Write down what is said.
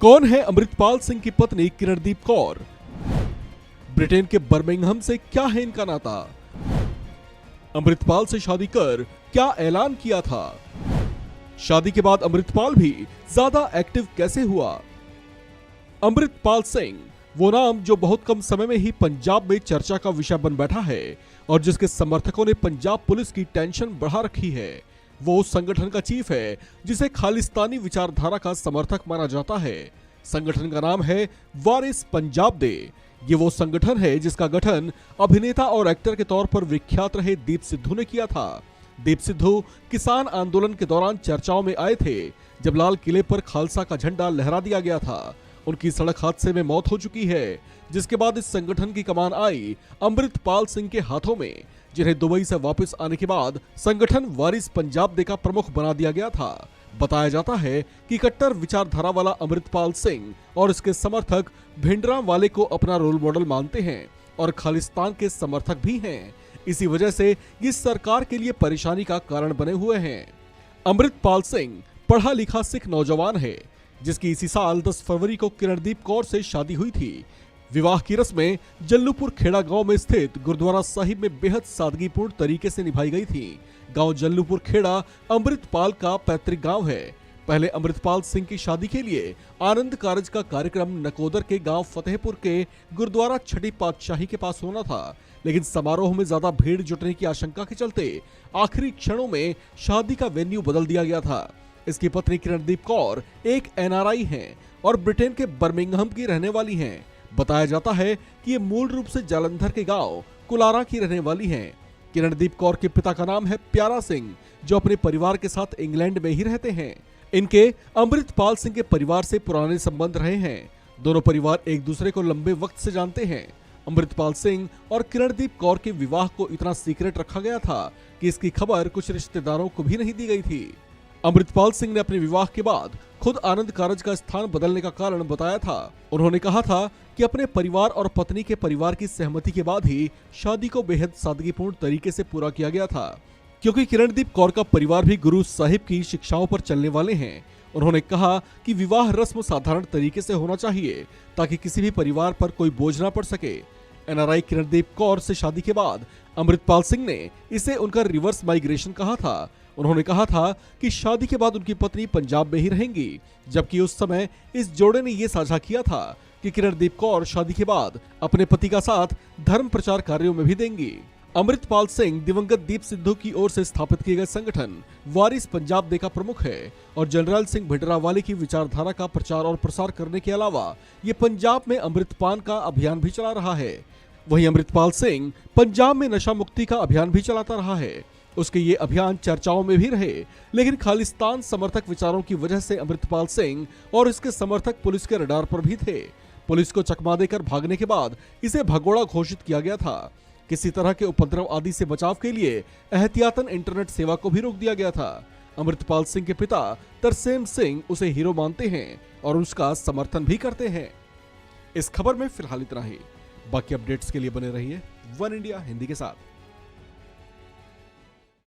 कौन है अमृतपाल सिंह की पत्नी किरणदीप कौर? ब्रिटेन के बर्मिंघम से क्या है इनका नाता? अमृतपाल से शादी कर क्या ऐलान किया था? शादी के बाद अमृतपाल भी ज्यादा एक्टिव कैसे हुआ? अमृतपाल सिंह वो नाम जो बहुत कम समय में ही पंजाब में चर्चा का विषय बन बैठा है और जिसके समर्थकों ने पंजाब पुलिस की टेंशन बढ़ा रखी है। वो उस संगठन का चीफ है जिसे खालिस्तानी विचारधारा का समर्थक माना जाता है। संगठन का नाम है वारिस पंजाब दे। ये वो संगठन है जिसका गठन अभिनेता और एक्टर के तौर पर विख्यात रहे दीप सिद्धू ने किया था। दीप सिद्धू किसान आंदोलन के दौरान चर्चाओं में आए थे जब लाल किले पर खालसा का झंडा लहरा दिया गया था। उनकी सड़क हादसे में मौत हो चुकी है, जिसके बाद इस संगठन की कमान आई अमृतपाल सिंह के हाथों में, जिन्हें दुबई से वापस आने के बाद संगठन वारिस पंजाब दे का प्रमुख बना दिया गया था। बताया जाता है कि कट्टर विचारधारा वाला अमृतपाल सिंह और इसके समर्थक भिंडरांवाले को अपना रोल मॉडल मानते हैं और खालिस्तान के समर्थक भी हैं। इसी वजह से ये सरकार के लिए परेशानी का कारण बने हुए हैं। अमृतपाल सिंह पढ़ा लिखा सिख नौजवान है जिसकी इसी साल 10 फरवरी को किरणदीप कौर से शादी हुई थी। विवाह की रस्में जल्लूपुर खेड़ा गांव में स्थित गुरुद्वारा साहिब में बेहद सादगीपूर्ण तरीके से निभाई गई थी। गांव जल्लूपुर खेड़ा अमृतपाल का पैतृक गांव है। पहले अमृतपाल सिंह की शादी के लिए आनंद कारज का कार्यक्रम नकोदर के गांव फतेहपुर के गुरुद्वारा छठी पातशाही के पास होना था, लेकिन समारोह में ज्यादा भीड़ जुटने की आशंका के चलते आखिरी क्षणों में शादी का वेन्यू बदल दिया गया था। इसकी पत्नी किरणदीप कौर एक एनआरआई हैं और ब्रिटेन के बर्मिंघम की रहने वाली हैं। बताया जाता है कि ये मूल रूप से जालंधर के गांव कुलारा की रहने वाली हैं। किरणदीप कौर के पिता का नाम है प्यारा सिंह, जो अपने परिवार के साथ इंग्लैंड में ही रहते हैं। इनके अमृतपाल सिंह के परिवार से पुराने संबंध रहे हैं। दोनों परिवार एक दूसरे को लंबे वक्त से जानते हैं। अमृतपाल सिंह और किरणदीप कौर के विवाह को इतना सीक्रेट रखा गया था कि इसकी खबर कुछ रिश्तेदारों को भी नहीं दी गई थी। अमृतपाल सिंह ने अपने विवाह के बाद खुद आनंद कारज का स्थान बदलने का कारण बताया था। उन्होंने कहा था कि अपने परिवार और पत्नी के परिवार की सहमति के बाद ही शादी को बेहद सादगीपूर्ण तरीके से पूरा किया गया था, क्योंकि किरणदीप कौर का परिवार भी गुरु साहिब की शिक्षाओं पर चलने वाले हैं। उन्होंने कहा कि विवाह रस्म साधारण तरीके से होना चाहिए ताकि किसी भी परिवार पर कोई बोझ ना पड़ सके। एनआरआई किरणदीप कौर से शादी के बाद अमृतपाल सिंह ने इसे उनका रिवर्स माइग्रेशन कहा था। उन्होंने कहा था कि शादी के बाद उनकी पत्नी पंजाब में ही रहेंगी, जबकि उस समय इस जोड़े ने यह साझा किया था कि किरणदीप कौर शादी के बाद अपने पति का साथ धर्म प्रचार कार्यों में भी देंगी। अमृतपाल सिंह दिवंगत दीप सिद्धू की ओर से स्थापित किए गए संगठन वारिस पंजाब दे का प्रमुख है और जनरल सिंह भिंडरांवाले की विचारधारा का प्रचार और प्रसार करने के अलावा ये पंजाब में अमृतपान का अभियान भी चला रहा है। वहीं अमृतपाल सिंह पंजाब में नशा मुक्ति का अभियान भी चलाता रहा है। उसके ये अभियान चर्चाओं में भी रहे, लेकिन खालिस्तान समर्थक विचारों की वजह से अमृतपाल सिंह और इसके समर्थक पुलिस के रडार पर भी थे। पुलिस को चकमा देकर भागने के बाद इसे भगोड़ा घोषित किया गया था। किसी तरह के उपद्रव आदि से बचाव के लिए एहतियातन इंटरनेट सेवा को भी रोक दिया गया था। अमृतपाल सिंह के पिता तरसेम सिंह उसे हीरो मानते हैं और उसका समर्थन भी करते हैं। इस खबर में फिलहाल इतना ही। बाकी अपडेट्स के लिए बने रहिए वन इंडिया हिंदी के साथ।